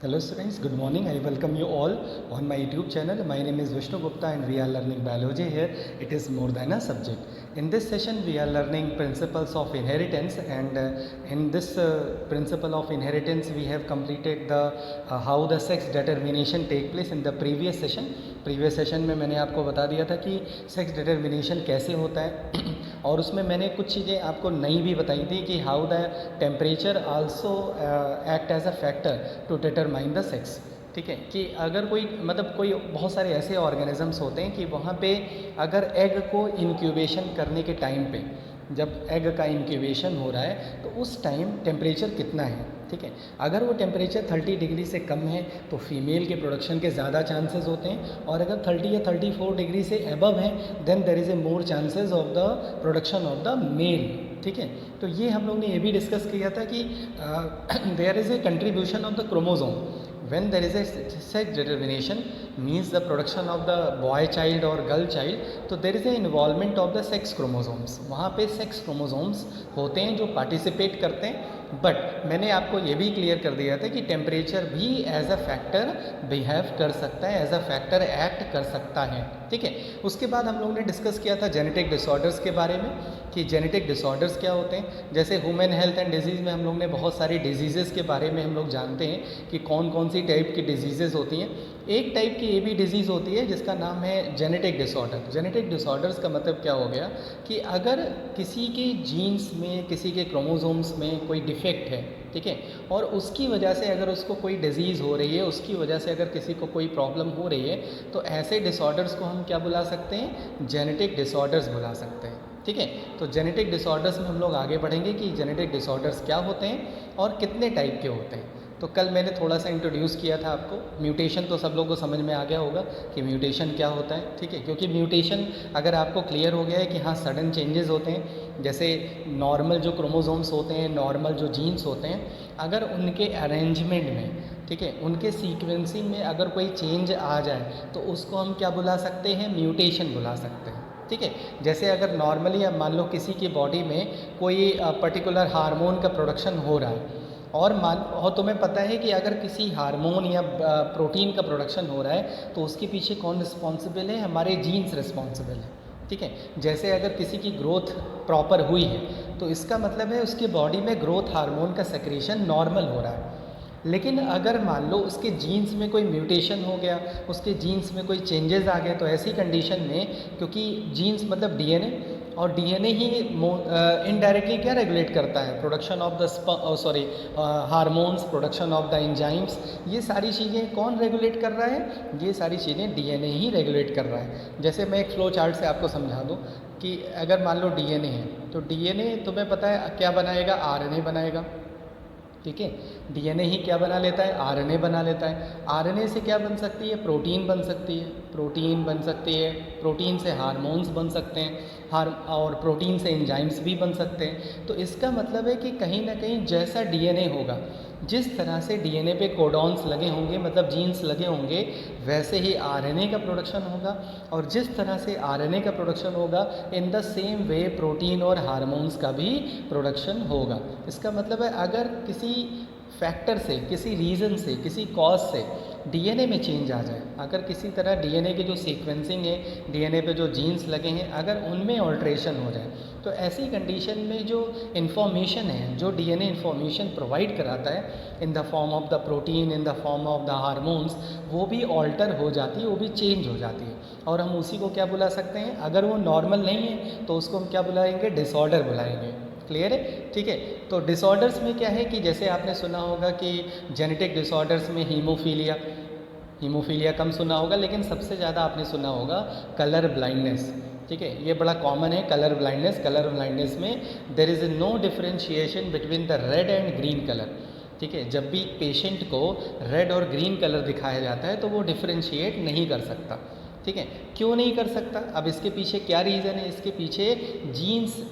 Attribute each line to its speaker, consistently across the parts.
Speaker 1: Hello students, good morning. I welcome you all on my YouTube channel. My name is Vishnu Gupta and we are learning biology here. It is more than a subject. In this session we are learning principles of inheritance, and in this principle of inheritance we have completed the how the sex determination take place in the previous session. Previous session में मैंने आपको बता दिया था कि sex determination कैसे होता है और उसमें मैंने कुछ चीज़ें आपको नई भी बताई थी कि how the temperature also act as a factor to determine the sex. ठीक है, कि अगर कोई कोई बहुत सारे ऐसे ऑर्गेनिजम्स होते हैं कि वहाँ पे अगर एग को इंक्यूबेशन करने के टाइम पे, जब एग का इंक्यूबेशन हो रहा है तो उस टाइम टेम्परेचर कितना है। ठीक है, अगर वो टेम्परेचर 30 डिग्री से कम है तो फीमेल के प्रोडक्शन के ज़्यादा चांसेस होते हैं, और अगर 30 या 34 डिग्री से अबव है then there is a more chances of the production of the male. ठीक है, तो ये हम लोग ने ये भी डिस्कस किया था कि there is a contribution of the chromosome when there is a sex determination means the production of the boy child or girl child, तो there is a involvement of the sex chromosomes। वहाँ पे sex chromosomes होते हैं जो participate करते हैं, but मैंने आपको ये भी क्लियर कर दिया था कि टेम्परेचर भी एज अ फैक्टर बिहेव कर सकता है, एज अ फैक्टर एक्ट कर सकता है। ठीक है, उसके बाद हम लोगों ने डिस्कस किया था जेनेटिक डिसऑर्डर्स के बारे में कि जेनेटिक डिसऑर्डर्स क्या होते हैं। जैसे ह्यूमन हेल्थ एंड डिजीज़ में हम लोग ने बहुत सारी डिजीज़ेज़ के बारे में हम लोग जानते हैं कि कौन कौन सी टाइप की डिजीज़ेज़ होती हैं। एक टाइप की ये भी डिजीज़ होती है जिसका नाम है जेनेटिक डिसऑर्डर। जेनेटिक डिसऑर्डर्स का मतलब क्या हो गया कि अगर किसी के जीन्स में, किसी के क्रोमोसोम्स में कोई डिफेक्ट है, ठीक है, और उसकी वजह से अगर उसको कोई डिजीज़ हो रही है, उसकी वजह से अगर किसी को कोई प्रॉब्लम हो रही है, तो ऐसे डिसऑर्डर्स को हम क्या बुला सकते हैं, जेनेटिक डिसऑर्डर्स बुला सकते हैं। ठीक है, तो जेनेटिक डिसऑर्डर्स में हम लोग आगे बढ़ेंगे कि जेनेटिक डिसऑर्डर्स क्या होते हैं और कितने टाइप के होते हैं। तो कल मैंने थोड़ा सा इंट्रोड्यूस किया था आपको म्यूटेशन, तो सब लोगों को समझ में आ गया होगा कि म्यूटेशन क्या होता है। ठीक है, क्योंकि म्यूटेशन अगर आपको क्लियर हो गया है कि हाँ सडन चेंजेस होते हैं, जैसे नॉर्मल जो क्रोमोसोम्स होते हैं, नॉर्मल जो जीन्स होते हैं, अगर उनके अरेंजमेंट में, ठीक है, उनके सीक्वेंसिंग में अगर कोई चेंज आ जाए तो उसको हम क्या बुला सकते हैं, म्यूटेशन बुला सकते हैं। ठीक है, जैसे अगर नॉर्मली अब मान लो किसी की बॉडी में कोई पर्टिकुलर हार्मोन का प्रोडक्शन हो रहा है, और तुम्हें पता है कि अगर किसी हार्मोन या प्रोटीन का प्रोडक्शन हो रहा है तो उसके पीछे कौन रिस्पॉन्सिबल है, हमारे जीन्स रिस्पॉन्सिबल है। ठीक है, जैसे अगर किसी की ग्रोथ प्रॉपर हुई है तो इसका मतलब है उसके बॉडी में ग्रोथ हार्मोन का सेक्रेशन नॉर्मल हो रहा है। लेकिन अगर मान लो उसके जीन्स में कोई म्यूटेशन हो गया, उसके जीन्स में कोई चेंजेस आ गए, तो ऐसी कंडीशन में, क्योंकि जीन्स मतलब डीएनए, और डीएनए ही इनडायरेक्टली क्या रेगुलेट करता है, production of the hormones, production of the enzymes, ये सारी चीज़ें कौन रेगुलेट कर रहा है, ये सारी चीज़ें डीएनए ही रेगुलेट कर रहा है। जैसे मैं एक फ्लो चार्ट से आपको समझा दूँ कि अगर मान लो डीएनए है तो डीएनए तुम्हें पता है क्या बनाएगा, आरएनए बनाएगा। ठीक है, डीएनए ही क्या बना लेता है, आरएनए बना लेता है। आरएनए से क्या बन सकती है, प्रोटीन बन सकती है, प्रोटीन बन सकती है, प्रोटीन से हार्मोन्स बन सकते हैं, और प्रोटीन से एंजाइम्स भी बन सकते हैं। तो इसका मतलब है कि कहीं ना कहीं जैसा डीएनए होगा, जिस तरह से डीएनए पे कोडॉन्स लगे होंगे, मतलब जीन्स लगे होंगे, वैसे ही आरएनए का प्रोडक्शन होगा, और जिस तरह से आरएनए का प्रोडक्शन होगा in the same way protein और हार्मोन्स का भी प्रोडक्शन होगा। इसका मतलब है अगर किसी फैक्टर से, किसी रीज़न से, किसी कॉज से डीएनए में चेंज आ जाए, अगर किसी तरह डीएनए की जो सीक्वेंसिंग है, डीएनए पे जो जीन्स लगे हैं, अगर उनमें ऑल्ट्रेशन हो जाए, तो ऐसी कंडीशन में जो इन्फॉर्मेशन है, जो डीएनए इन्फॉर्मेशन प्रोवाइड कराता है in the form of the protein, in the form of the hormones, वो भी ऑल्टर हो जाती है, वो भी चेंज हो जाती है। और हम उसी को क्या बुला सकते हैं, अगर वो नॉर्मल नहीं है तो उसको हम क्या बुलाएंगे, डिसऑर्डर बुलाएंगे। क्लियर है? ठीक है, तो डिसऑर्डर्स में क्या है कि जैसे आपने सुना होगा कि जेनेटिक डिसऑर्डर्स में हीमोफीलिया, हीमोफीलिया कम सुना होगा, लेकिन सबसे ज़्यादा आपने सुना होगा कलर ब्लाइंडनेस। ठीक है, ये बड़ा कॉमन है, कलर ब्लाइंडनेस। कलर ब्लाइंडनेस में there is no differentiation between the red and green colour. ठीक है, जब भी पेशेंट को रेड और ग्रीन कलर दिखाया जाता है तो वो डिफरेंशिएट नहीं कर सकता। ठीक है, क्यों नहीं कर सकता, अब इसके पीछे क्या रीज़न है, इसके पीछे जीन्स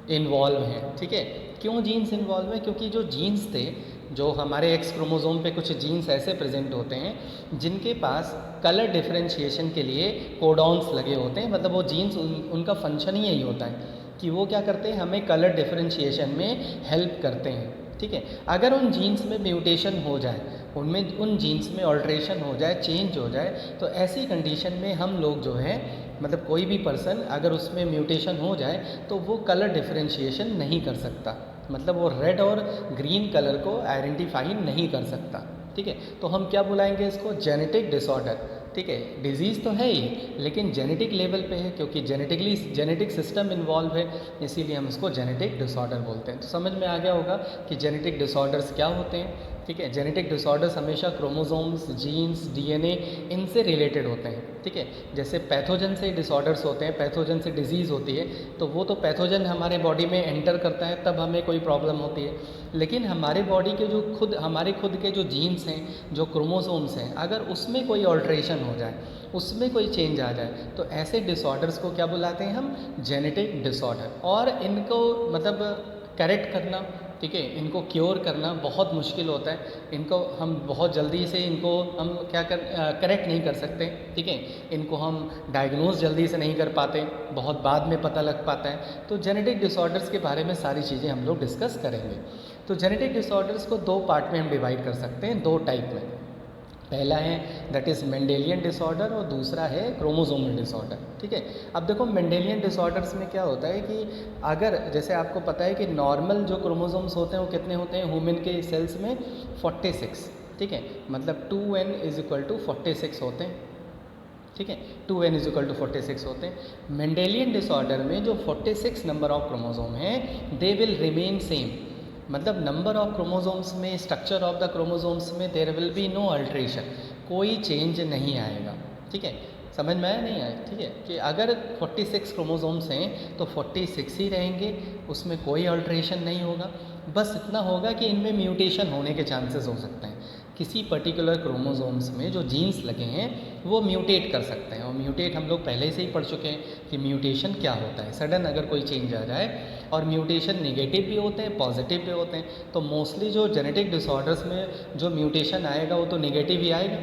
Speaker 1: इन्वॉल्व हैं। ठीक है, क्यों जीन्स इन्वॉल्व हैं, क्योंकि जो जीन्स थे, जो हमारे एक्स क्रोमोसोम पे कुछ जीन्स ऐसे प्रेजेंट होते हैं जिनके पास कलर डिफरेंशिएशन के लिए कोडॉन्स लगे होते हैं, मतलब वो जीन्स उनका फंक्शन ही यही होता है कि वो क्या करते हैं, हमें कलर डिफरेंशिएशन में हेल्प करते हैं। ठीक है। अगर उन जीन्स में म्यूटेशन हो जाए, उनमें उन जीन्स में ऑल्ट्रेशन हो जाए, चेंज हो जाए, तो ऐसी कंडीशन में हम लोग जो है मतलब कोई भी पर्सन अगर उसमें म्यूटेशन हो जाए तो वो कलर डिफरेंशिएशन नहीं कर सकता, मतलब वो रेड और ग्रीन कलर को आइडेंटिफाई नहीं कर सकता, ठीक है। तो हम क्या बुलाएंगे इसको? जेनेटिक डिसऑर्डर, ठीक है। डिजीज़ तो है ही लेकिन जेनेटिक लेवल पे है, क्योंकि जेनेटिक सिस्टम इन्वॉल्व है, इसीलिए हम इसको जेनेटिक डिसऑर्डर बोलते हैं। तो समझ में आ गया होगा कि जेनेटिक डिसऑर्डर्स क्या होते हैं, ठीक है। जेनेटिक डिसऑर्डर्स हमेशा क्रोमोसोम्स, जीन्स, डीएनए इनसे रिलेटेड होते हैं, ठीक है। जैसे पैथोजन से डिसऑर्डर्स होते हैं, पैथोजन से डिजीज़ होती है, तो वो तो पैथोजन हमारे बॉडी में एंटर करता है तब हमें कोई प्रॉब्लम होती है, लेकिन हमारे बॉडी के जो हमारे खुद के जो जीन्स हैं, जो क्रोमोसोम्स हैं, अगर उसमें कोई ऑल्ट्रेशन हो जाए, उसमें कोई चेंज आ जाए, तो ऐसे डिसऑर्डर्स को क्या बुलाते हैं हम? Genetic disorder. और इनको मतलब करेक्ट करना, ठीक है, इनको क्योर करना बहुत मुश्किल होता है। इनको हम बहुत जल्दी से इनको हम करेक्ट नहीं कर सकते, ठीक है। इनको हम डायग्नोज जल्दी से नहीं कर पाते, बहुत बाद में पता लग पाता है। तो जेनेटिक डिसऑर्डर्स के बारे में सारी चीज़ें हम लोग डिस्कस करेंगे। तो जेनेटिक डिसऑर्डर्स को दो पार्ट में हम डिवाइड कर सकते हैं, दो टाइप में। पहला है दैट इज़ मेंडेलियन डिसऑर्डर और दूसरा है क्रोमोसोमल डिसऑर्डर, ठीक है। अब देखो मेंडेलियन डिसऑर्डर्स में क्या होता है कि अगर जैसे आपको पता है कि नॉर्मल जो क्रोमोसोम्स होते हैं वो कितने होते हैं ह्यूमन के सेल्स में? 46, ठीक है। मतलब 2n इज इक्वल टू 46 होते हैं, ठीक है। 2n इज इक्वल टू 46 होते हैं। मेंडेलियन डिसऑर्डर में जो 46 नंबर ऑफ क्रोमोसोम हैं दे विल रिमेन सेम, मतलब नंबर ऑफ क्रोमोसोम्स में, स्ट्रक्चर ऑफ द क्रोमोसोम्स में there will be no alteration, कोई चेंज नहीं आएगा, ठीक है। समझ में आया नहीं आया? ठीक है, कि अगर 46 क्रोमोसोम्स हैं तो 46 ही रहेंगे, उसमें कोई अल्ट्रेशन नहीं होगा। बस इतना होगा कि इनमें म्यूटेशन होने के चांसेस हो सकते हैं। किसी पर्टिकुलर क्रोमोसोम्स में जो जीन्स लगे हैं वो म्यूटेट कर सकते हैं, और म्यूटेट हम लोग पहले से ही पढ़ चुके हैं कि म्यूटेशन क्या होता है। सडन अगर कोई चेंज आ जाए, और म्यूटेशन नेगेटिव भी होते हैं, पॉजिटिव भी होते हैं। तो मोस्टली जो जेनेटिक डिसऑर्डर्स में जो म्यूटेशन आएगा वो तो नेगेटिव ही आएगा।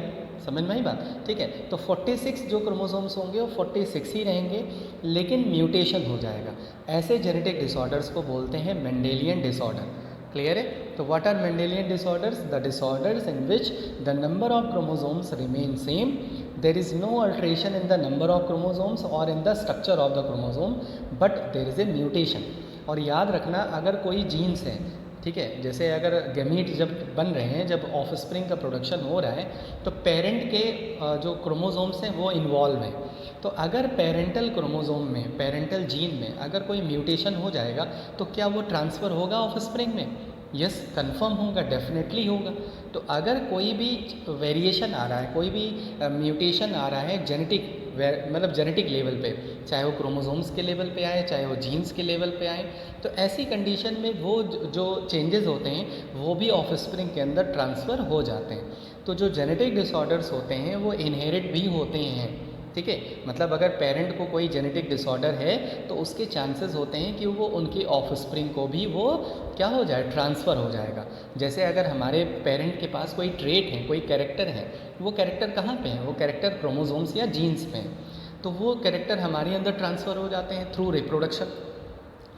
Speaker 1: समझ में आई बात? ठीक है, तो 46 जो क्रोमोसोम्स होंगे वो 46 ही रहेंगे, लेकिन म्यूटेशन हो जाएगा। ऐसे जेनेटिक डिसऑर्डर्स को बोलते हैं मेंडेलियन डिसऑर्डर। क्लियर है? तो what are Mendelian disorders? The disorders in which the number of chromosomes remain same, there is no alteration in the number of chromosomes और in the structure of the chromosome, but there is a mutation. और याद रखना, अगर कोई jeans है, ठीक है, जैसे अगर गैमीट जब बन रहे हैं, जब ऑफस्प्रिंग का प्रोडक्शन हो रहा है, तो पेरेंट के जो क्रोमोसोम्स हैं वो इन्वॉल्व हैं। तो अगर पेरेंटल क्रोमोसोम में, पेरेंटल जीन में अगर कोई म्यूटेशन हो जाएगा तो क्या वो ट्रांसफ़र होगा ऑफस्प्रिंग में? यस, कंफर्म होगा, डेफिनेटली होगा। तो अगर कोई भी वेरिएशन आ रहा है, कोई भी म्यूटेशन आ रहा है जेनेटिक मतलब जेनेटिक लेवल पे, चाहे वो क्रोमोसोम्स के लेवल पे आए, चाहे वो जीन्स के लेवल पे आए, तो ऐसी कंडीशन में वो जो चेंजेस होते हैं वो भी ऑफस्प्रिंग के अंदर ट्रांसफ़र हो जाते हैं। तो जो जेनेटिक डिसऑर्डर्स होते हैं वो इनहेरिट भी होते हैं, ठीक है। मतलब अगर पेरेंट को कोई जेनेटिक डिसऑर्डर है तो उसके चांसेस होते हैं कि वो उनकी ऑफस्प्रिंग को भी वो क्या हो जाए, ट्रांसफ़र हो जाएगा। जैसे अगर हमारे पेरेंट के पास कोई ट्रेट है, कोई कैरेक्टर है, वो कैरेक्टर कहाँ पे है? वो कैरेक्टर क्रोमोसोम्स या जीन्स पे है, तो वो कैरेक्टर हमारे अंदर ट्रांसफ़र हो जाते हैं through reproduction,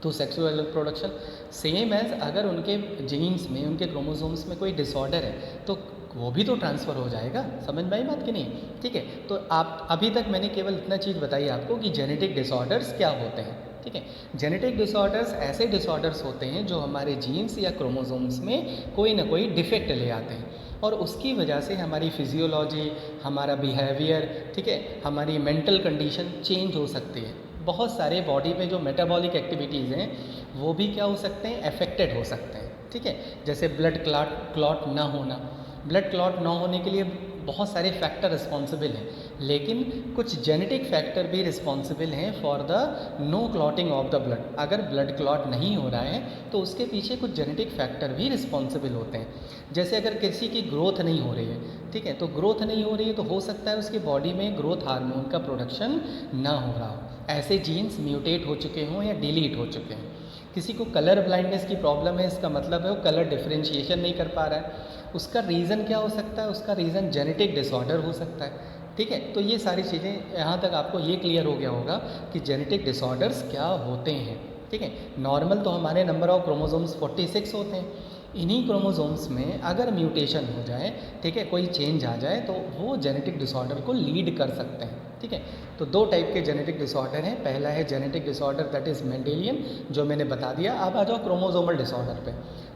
Speaker 1: through sexual reproduction. Same as अगर उनके जीन्स में, उनके क्रोमोसोम्स में कोई डिसऑर्डर है तो वो भी तो ट्रांसफ़र हो जाएगा। समझ में आई बात कि नहीं? ठीक है, तो आप अभी तक मैंने केवल इतना चीज़ बताई आपको कि जेनेटिक डिसऑर्डर्स क्या होते हैं, ठीक है। जेनेटिक डिसऑर्डर्स ऐसे डिसऑर्डर्स होते हैं जो हमारे जीन्स या क्रोमोसोम्स में कोई ना कोई डिफेक्ट ले आते हैं, और उसकी वजह से हमारी फिजियोलॉजी, हमारा बिहेवियर, ठीक है, हमारी मेंटल कंडीशन चेंज हो सकती है। बहुत सारे बॉडी में जो मेटाबॉलिक एक्टिविटीज़ हैं वो भी क्या हो सकते हैं, अफेक्टेड हो सकते हैं, ठीक है। जैसे ब्लड क्लॉट ना होना, ब्लड क्लॉट ना होने के लिए बहुत सारे फैक्टर रिस्पॉन्सिबल हैं, लेकिन कुछ जेनेटिक फैक्टर भी रिस्पॉन्सिबल हैं for the no clotting of the blood. अगर ब्लड क्लॉट नहीं हो रहा है तो उसके पीछे कुछ जेनेटिक फैक्टर भी रिस्पॉन्सिबल होते हैं। जैसे अगर किसी की ग्रोथ नहीं हो रही है, ठीक है, तो ग्रोथ नहीं हो रही है तो हो सकता है उसकी बॉडी में ग्रोथ हार्मोन का प्रोडक्शन ना हो रहा हो, ऐसे जीन्स म्यूटेट हो चुके हों या डिलीट हो चुके हैं। किसी को कलर ब्लाइंडनेस की प्रॉब्लम है, इसका मतलब है वो कलर डिफरेंशिएशन नहीं कर पा रहा है। उसका रीज़न क्या हो सकता है? उसका रीज़न जेनेटिक डिसऑर्डर हो सकता है, ठीक है। तो ये सारी चीज़ें, यहाँ तक आपको ये क्लियर हो गया होगा कि जेनेटिक डिसऑर्डर्स क्या होते हैं, ठीक है। नॉर्मल तो हमारे नंबर ऑफ क्रोमोसोम्स 46 होते हैं, इन्हीं क्रोमोसोम्स में अगर म्यूटेशन हो जाए, ठीक है, कोई चेंज आ जाए, तो वो जेनेटिक डिसऑर्डर को लीड कर सकते हैं, ठीक है। तो दो टाइप के जेनेटिक डिसऑर्डर हैं। पहला है genetic disorder that is Mendelian, जो मैंने बता दिया। अब आ जाओ क्रोमोसोमल डिसऑर्डर पे।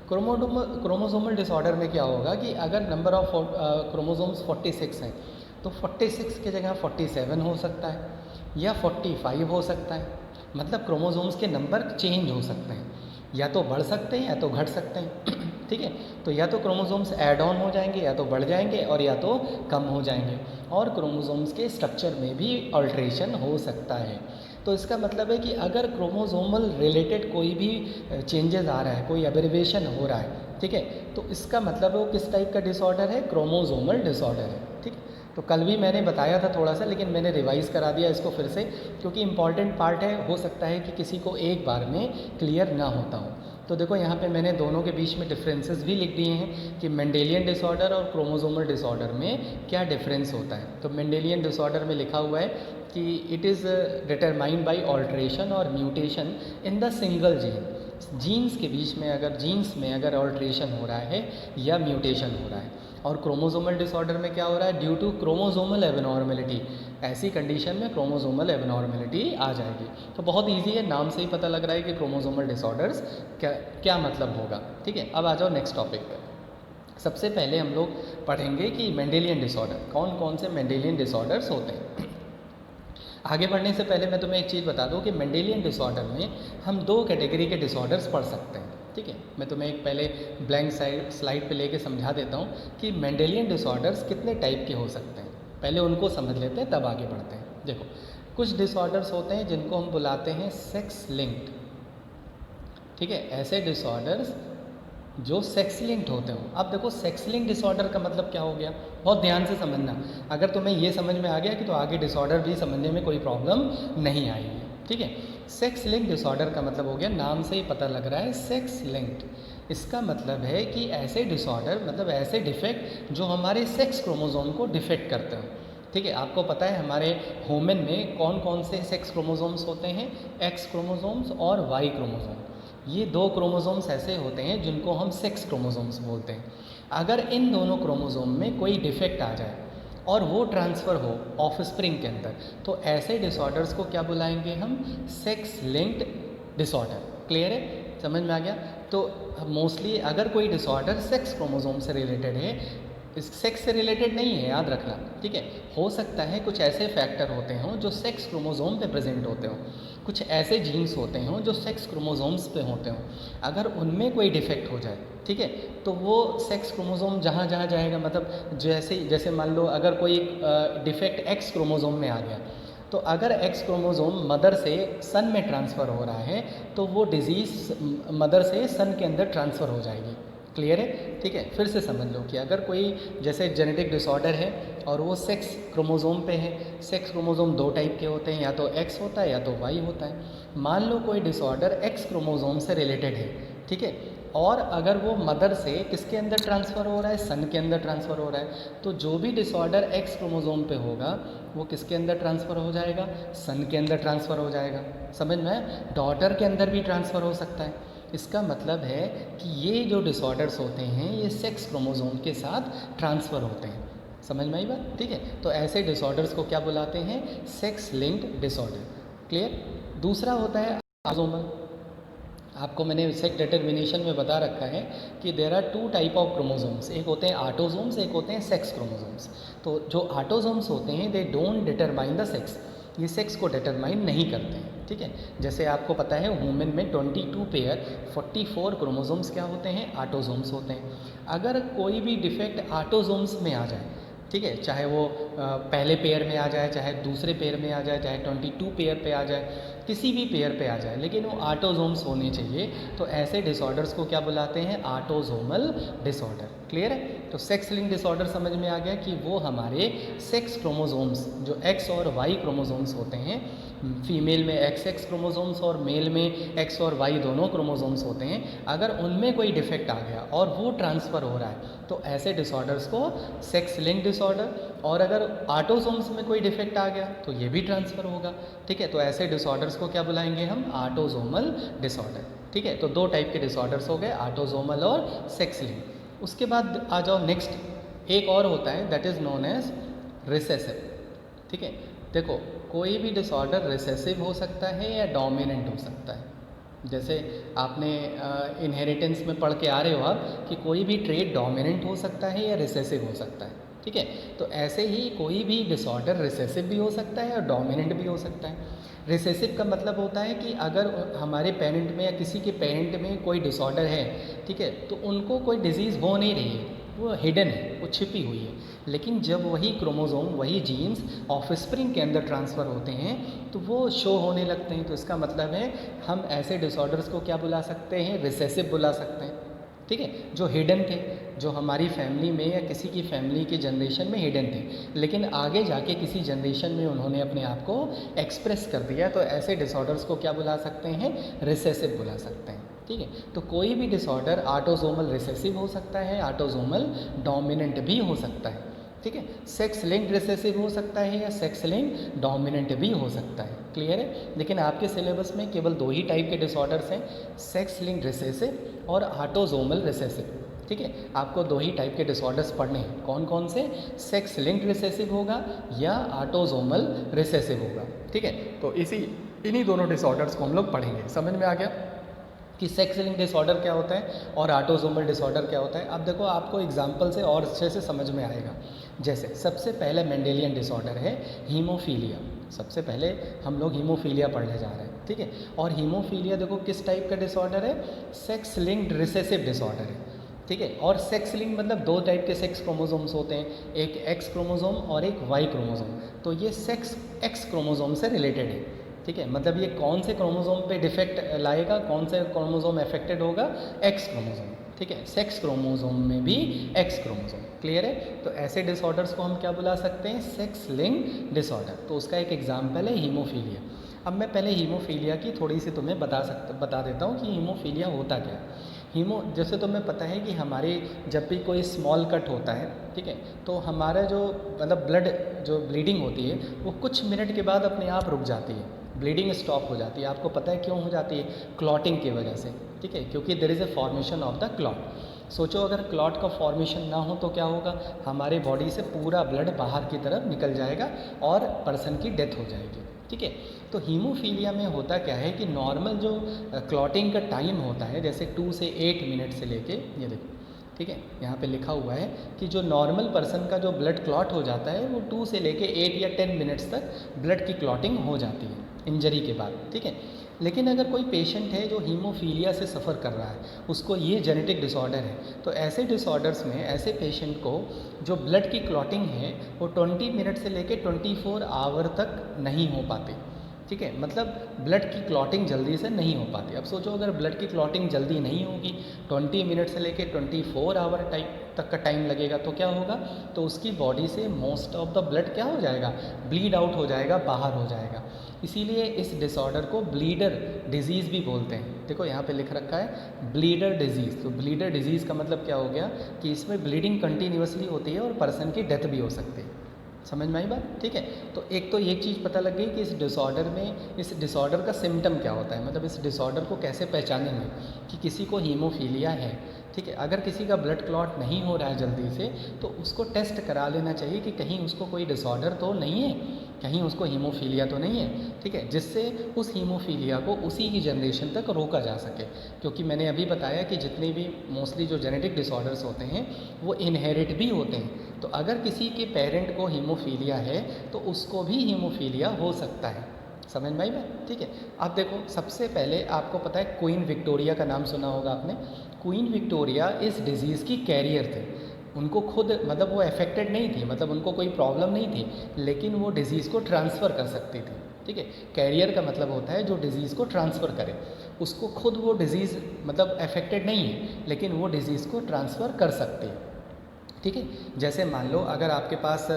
Speaker 1: क्रोमोसोमल डिसऑर्डर में क्या होगा कि अगर नंबर ऑफ क्रोमोसोम्स 46 हैं, तो 46 की जगह 47 हो सकता है या 45 हो सकता है। मतलब क्रोमोसोम्स के नंबर चेंज हो सकते हैं, या तो बढ़ सकते हैं या तो घट सकते हैं ठीक है। तो या तो क्रोमोसोम्स ऐड ऑन हो जाएंगे, या तो बढ़ जाएंगे, और या तो कम हो जाएंगे। और क्रोमोसोम्स के स्ट्रक्चर में भी अल्ट्रेशन हो सकता है। तो इसका मतलब है कि अगर क्रोमोसोमल रिलेटेड कोई भी चेंजेस आ रहा है, कोई एब्रिवेशन हो रहा है, ठीक है, तो इसका मतलब वो किस टाइप का डिसऑर्डर है, क्रोमोसोमल डिसऑर्डर है, ठीक। तो कल भी मैंने बताया था थोड़ा सा, लेकिन मैंने रिवाइज़ करा दिया इसको फिर से, क्योंकि इंपॉर्टेंट पार्ट है, हो सकता है कि किसी को एक बार में क्लियर ना होता हो। तो देखो यहाँ पे मैंने दोनों के बीच में डिफरेंसेस भी लिख दिए हैं कि मेंडेलियन डिसऑर्डर और क्रोमोसोमल डिसऑर्डर में क्या डिफरेंस होता है। तो मेंडेलियन डिसऑर्डर में लिखा हुआ है कि it is determined by alteration और mutation in the single gene. Genes के बीच में अगर जीन्स में अगर ऑल्ट्रेशन हो रहा है या म्यूटेशन हो रहा है। और क्रोमोसोमल डिसऑर्डर में क्या हो रहा है, ड्यू टू क्रोमोसोमल एबनॉर्मेलिटी। ऐसी कंडीशन में क्रोमोसोमल एबनॉर्मेलिटी आ जाएगी। तो बहुत इजी है, नाम से ही पता लग रहा है कि क्रोमोसोमल डिसऑर्डर्स क्या मतलब होगा, ठीक है। अब आ जाओ नेक्स्ट टॉपिक पर। सबसे पहले हम लोग पढ़ेंगे कि मेंडेलियन डिसऑर्डर, कौन कौन से मेंडेलियन डिसऑर्डर्स होते हैं। आगे बढ़ने से पहले मैं तुम्हें एक चीज़ बता दूं कि मेंडेलियन डिसऑर्डर में हम दो कैटेगरी के डिसऑर्डर्स पढ़ सकते हैं, ठीक है। मैं तुम्हें एक पहले ब्लैंक स्लाइड पे लेके समझा देता हूँ कि मेंडेलियन डिसऑर्डर्स कितने टाइप के हो सकते हैं। पहले उनको समझ लेते हैं, तब आगे बढ़ते हैं। देखो, कुछ डिसऑर्डर्स होते हैं जिनको हम बुलाते हैं सेक्स लिंक्ड, ठीक है। ऐसे डिसऑर्डर्स जो सेक्स लिंक्ड होते हो। अब देखो, सेक्स लिंक्ड डिसऑर्डर का मतलब क्या हो गया, बहुत ध्यान से समझना। अगर तुम्हें ये समझ में आ गया कि तो आगे डिसऑर्डर भी समझने में कोई प्रॉब्लम नहीं आएगी, ठीक है। सेक्स लिंक्ड डिसऑर्डर का मतलब हो गया, नाम से ही पता लग रहा है, सेक्स लिंक्ड। इसका मतलब है कि ऐसे डिसऑर्डर, मतलब ऐसे डिफेक्ट जो हमारे सेक्स क्रोमोसोम को डिफेक्ट करते हो, ठीक है। आपको पता है हमारे ह्यूमन में कौन कौन से सेक्स क्रोमोसोम्स होते हैं, एक्स क्रोमोसोम्स और वाई क्रोमोसोम। ये दो क्रोमोसोम्स ऐसे होते हैं जिनको हम सेक्स क्रोमोसोम्स बोलते हैं। अगर इन दोनों क्रोमोसोम में कोई डिफेक्ट आ जाए और वो ट्रांसफ़र हो ऑफस्प्रिंग के अंदर, तो ऐसे डिसऑर्डर्स को क्या बुलाएंगे हम, सेक्स लिंक्ड डिसऑर्डर। क्लियर है, समझ में आ गया। तो मोस्टली अगर कोई डिसऑर्डर सेक्स क्रोमोसोम से रिलेटेड है, इस सेक्स से रिलेटेड नहीं है, याद रखना, ठीक है। हो सकता है कुछ ऐसे फैक्टर होते हों जो सेक्स क्रोमोसोम पे प्रेजेंट होते हों, कुछ ऐसे जीन्स होते हों जो सेक्स क्रोमोसोम्स पे होते हों। अगर उनमें कोई डिफेक्ट हो जाए, ठीक है, तो वो सेक्स क्रोमोसोम जहाँ जहाँ जाएगा, मतलब जैसे मान लो अगर कोई डिफेक्ट एक्स क्रोमोसोम में आ गया, तो अगर एक्स क्रोमोसोम मदर से सन में ट्रांसफ़र हो रहा है, तो वो डिज़ीज़ मदर से सन के अंदर ट्रांसफ़र हो जाएगी। क्लियर है, ठीक है। फिर से समझ लो कि अगर कोई जैसे जेनेटिक डिसऑर्डर है और वो सेक्स क्रोमोसोम पे है, सेक्स क्रोमोसोम दो टाइप के होते हैं, या तो एक्स होता है या तो वाई होता है। मान लो कोई डिसऑर्डर एक्स क्रोमोसोम से रिलेटेड है, ठीक है, और अगर वो मदर से किसके अंदर ट्रांसफ़र हो रहा है, सन के अंदर ट्रांसफ़र हो रहा है, तो जो भी डिसऑर्डर एक्स क्रोमोसोम पे होगा वो किसके अंदर ट्रांसफ़र हो जाएगा, सन के अंदर ट्रांसफ़र हो जाएगा। समझ में, डॉटर के अंदर भी ट्रांसफ़र हो सकता है। इसका मतलब है कि ये जो डिसऑर्डर्स होते हैं ये सेक्स क्रोमोसोम के साथ ट्रांसफ़र होते हैं। समझ में आई बात, ठीक है। तो ऐसे डिसऑर्डर्स को क्या बुलाते हैं, सेक्स लिंक्ड डिसऑर्डर। क्लियर। दूसरा होता है ऑटोसोमल। आपको मैंने सेक्स डिटर्मिनेशन में बता रखा है कि there are two type of chromosomes, एक होते हैं ऑटोसोम्स, एक होते हैं सेक्स क्रोमोसोम्स। तो जो ऑटोसोम्स होते हैं they don't determine the sex, ये सेक्स को डिटरमाइन नहीं करते हैं, ठीक है। जैसे आपको पता है ह्यूमन में 22 पेयर 44 क्रोमोसोम्स क्या होते हैं, ऑटोसोम्स होते हैं। अगर कोई भी डिफेक्ट ऑटोसोम्स में आ जाए, ठीक है, चाहे वो पहले पेयर में आ जाए, चाहे दूसरे पेयर में आ जाए, चाहे 22 पेयर पे आ जाए, किसी भी पेयर पे आ जाए, लेकिन वो ऑटोसोम्स होने चाहिए, तो ऐसे डिसऑर्डर्स को क्या बुलाते हैं, ऑटोसोमल डिसऑर्डर। क्लियर है। तो सेक्स लिंक डिसऑर्डर समझ में आ गया कि वो हमारे सेक्स क्रोमोसोम्स जो एक्स और वाई क्रोमोसोम्स होते हैं, फीमेल में एक्स क्रोमोसोम्स और मेल में एक्स और वाई दोनों क्रोमोसोम्स होते हैं, अगर उनमें कोई डिफेक्ट आ गया और वो ट्रांसफ़र हो रहा है, तो ऐसे डिसऑर्डर्स को सेक्स लिंक डिसऑर्डर और अगर ऑटोसोम्स में कोई डिफेक्ट आ गया तो ये भी ट्रांसफ़र होगा, ठीक है। तो ऐसे डिसऑर्डर्स को क्या बुलाएंगे हम, ऑटोसोमल डिसऑर्डर, ठीक है। तो दो टाइप के डिसऑर्डर्स हो गए, ऑटोसोमल और सेक्स लिंक्ड। उसके बाद आ जाओ नेक्स्ट, एक और होता है that is known as recessive, ठीक है। देखो कोई भी डिसऑर्डर रिसेसिव हो सकता है या डोमिनेंट हो सकता है। जैसे आपने इनहेरिटेंस में पढ़ के आ रहे हो आप कि कोई भी ट्रेट डोमिनेंट हो सकता है या रिसेसिव हो सकता है, ठीक है। तो ऐसे ही कोई भी डिसऑर्डर रिसेसिव भी हो सकता है और डोमिनेंट भी हो सकता है। रिसेसिव का मतलब होता है कि अगर हमारे पेरेंट में या किसी के पेरेंट में कोई डिसऑर्डर है, ठीक है, तो उनको कोई डिजीज़ हो नहीं रही है, वो हिडन है, वो छिपी हुई है। लेकिन जब वही क्रोमोसोम, वही जीन्स ऑफस्प्रिंग के अंदर ट्रांसफ़र होते हैं तो वो शो होने लगते हैं। तो इसका मतलब है हम ऐसे डिसऑर्डर्स को क्या बुला सकते हैं, रिसेसिव बुला सकते हैं, ठीक है। जो हिडन थे, जो हमारी फैमिली में या किसी की फैमिली के जनरेशन में हिडन थे, लेकिन आगे जाके किसी जनरेशन में उन्होंने अपने आप को एक्सप्रेस कर दिया, तो ऐसे डिसऑर्डर्स को क्या बुला सकते हैं, रिसेसिव बुला सकते हैं, ठीक है। तो कोई भी डिसऑर्डर ऑटोसोमल रिसेसिव हो सकता है, ऑटोसोमल डोमिनेंट भी हो सकता है, ठीक है। सेक्स लिंक्ड रिसेसिव हो सकता है या सेक्स लिंक्ड डोमिनेंट भी हो सकता है, क्लियर है। लेकिन आपके सिलेबस में केवल दो ही टाइप के डिसऑर्डर्स हैं, सेक्स लिंक्ड रिसेसिव और ऑटोसोमल रिसेसिव, ठीक है। आपको दो ही टाइप के डिसऑर्डर्स पढ़ने हैं, कौन कौन से, सेक्स लिंक्ड रिसेसिव होगा या ऑटोसोमल रिसेसिव होगा, ठीक है। तो इन्हीं दोनों डिसऑर्डर्स को हम लोग पढ़ेंगे। समझ में आ गया कि सेक्स लिंक्ड डिसऑर्डर क्या होता है और ऑटोसोमल डिसऑर्डर क्या होता है। अब देखो आपको एग्जांपल से और अच्छे से समझ में आएगा। जैसे सबसे पहले मेंडेलियन डिसऑर्डर है हीमोफीलिया। सबसे पहले हम लोग हीमोफीलिया पढ़ने जा रहे हैं, ठीक है। और हीमोफीलिया देखो किस टाइप का डिसऑर्डर है, सेक्स लिंक्ड रिसेसिव डिसऑर्डर है, ठीक है। और सेक्स लिंक मतलब दो टाइप के सेक्स क्रोमोसोम्स होते हैं, एक एक्स क्रोमोसोम और एक वाई क्रोमोसोम। तो ये सेक्स एक्स क्रोमोसोम से रिलेटेड है, ठीक है। मतलब ये कौन से क्रोमोसोम पे डिफेक्ट लाएगा, कौन से क्रोमोसोम अफेक्टेड होगा, एक्स क्रोमोसोम, ठीक है। सेक्स क्रोमोसोम में भी एक्स क्रोमोसोम, क्लियर है। तो ऐसे डिसऑर्डर्स को हम क्या बुला सकते हैं, सेक्स लिंक्ड डिसऑर्डर। तो उसका एक एग्जांपल है हीमोफीलिया। अब मैं पहले हीमोफीलिया की थोड़ी सी तुम्हें बता देता हूँ कि हीमोफीलिया होता क्या है। जैसे तुम्हें पता है कि हमारे जब भी कोई स्मॉल कट होता है, ठीक है, तो हमारा जो मतलब ब्लड जो ब्लीडिंग होती है वो कुछ मिनट के बाद अपने आप रुक जाती है, ब्लीडिंग स्टॉप हो जाती है। आपको पता है क्यों हो जाती है, क्लॉटिंग की वजह से, ठीक है, क्योंकि there is a formation of the clot. सोचो अगर क्लॉट का फॉर्मेशन ना हो तो क्या होगा, हमारे बॉडी से पूरा ब्लड बाहर की तरफ निकल जाएगा और पर्सन की डेथ हो जाएगी, ठीक है। तो हीमोफीलिया में होता क्या है कि नॉर्मल जो क्लॉटिंग का टाइम होता है, जैसे 2 से 8 मिनट से लेके, ये देखो, ठीक है, यहाँ पे लिखा हुआ है कि जो नॉर्मल पर्सन का जो ब्लड क्लॉट हो जाता है वो 2 से लेके 8 या 10 मिनट्स तक ब्लड की क्लॉटिंग हो जाती है इंजरी के बाद, ठीक है। लेकिन अगर कोई पेशेंट है जो हीमोफीलिया से सफ़र कर रहा है, उसको ये जेनेटिक डिसऑर्डर है, तो ऐसे डिसऑर्डर्स में ऐसे पेशेंट को जो ब्लड की क्लॉटिंग है वो 20 मिनट से लेके 24 आवर तक नहीं हो पाती, ठीक है। मतलब ब्लड की क्लॉटिंग जल्दी से नहीं हो पाती। अब सोचो अगर ब्लड की क्लॉटिंग जल्दी नहीं होगी, 20 मिनट से लेके 24 आवर तक का टाइम लगेगा, तो क्या होगा, तो उसकी बॉडी से मोस्ट ऑफ द ब्लड क्या हो जाएगा, ब्लीड आउट हो जाएगा, बाहर हो जाएगा। इसीलिए इस डिसऑर्डर को ब्लीडर डिजीज़ भी बोलते हैं। देखो यहाँ पे लिख रखा है ब्लीडर डिजीज़। तो ब्लीडर डिजीज़ का मतलब क्या हो गया कि इसमें ब्लीडिंग कंटिन्यूसली होती है और पर्सन की डेथ भी हो सकती है। समझ में आई बात, ठीक है। तो एक तो एक चीज़ पता लग गई कि इस डिसऑर्डर का सिम्टम क्या होता है, मतलब इस डिसऑर्डर को कैसे पहचानेंगे कि किसी को हीमोफीलिया है, ठीक है। अगर किसी का ब्लड क्लॉट नहीं हो रहा है जल्दी से, तो उसको टेस्ट करा लेना चाहिए कि कहीं उसको कोई डिसऑर्डर तो नहीं है, कहीं उसको हीमोफीलिया तो नहीं है, ठीक है, जिससे उस हीमोफीलिया को उसी की जनरेशन तक रोका जा सके। क्योंकि मैंने अभी बताया कि जितने भी मोस्टली जो जेनेटिक डिसऑर्डर्स होते हैं वो इनहेरिट भी होते हैं। तो अगर किसी के पेरेंट को हीमोफीलिया है तो उसको भी हीमोफीलिया हो सकता है। समझ में आई बात, ठीक है। अब देखो सबसे पहले आपको पता है क्वीन विक्टोरिया का नाम सुना होगा आपने। क्वीन विक्टोरिया इस डिज़ीज़ की कैरियर थे। उनको खुद मतलब वो अफेक्टेड नहीं थी, मतलब उनको कोई प्रॉब्लम नहीं थी, लेकिन वो डिज़ीज़ को ट्रांसफ़र कर सकती थी, ठीक है। कैरियर का मतलब होता है जो डिज़ीज़ को ट्रांसफ़र करे। उसको खुद वो डिज़ीज़ मतलब अफेक्टेड नहीं है, लेकिन वो डिज़ीज़ को ट्रांसफ़र कर सकती है, ठीक है। जैसे मान लो अगर आपके पास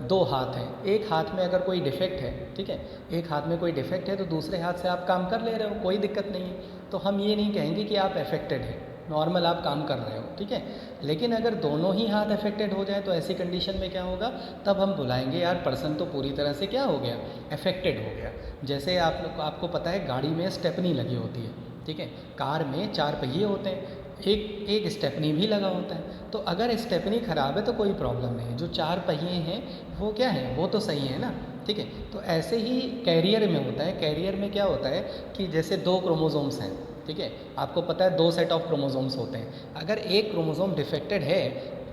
Speaker 1: 2 हाथ हैं, एक हाथ में अगर कोई डिफेक्ट है, ठीक है, एक हाथ में कोई डिफेक्ट है तो दूसरे हाथ से आप काम कर ले रहे हो, कोई दिक्कत नहीं है, तो हम ये नहीं कहेंगे कि आप अफेक्टेड हैं, नॉर्मल आप काम कर रहे हो, ठीक है। लेकिन अगर दोनों ही हाथ अफेक्टेड हो जाए तो ऐसी कंडीशन में क्या होगा, तब हम बुलाएंगे यार पर्सन तो पूरी तरह से क्या हो गया, अफेक्टेड हो गया। जैसे आपको पता है गाड़ी में स्टेपनी लगी होती है, ठीक है, कार में 4 पहिए होते हैं, एक स्टेपनी भी लगा होता है। तो अगर स्टेपनी ख़राब है तो कोई प्रॉब्लम नहीं है, जो 4 पहिए हैं वो क्या है, वो तो सही है ना, ठीक है। तो ऐसे ही कैरियर में होता है। कैरियर में क्या होता है कि जैसे 2 क्रोमोसोम्स हैं, ठीक है, आपको पता है 2 सेट ऑफ क्रोमोसोम्स होते हैं। अगर एक क्रोमोसोम डिफेक्टेड है,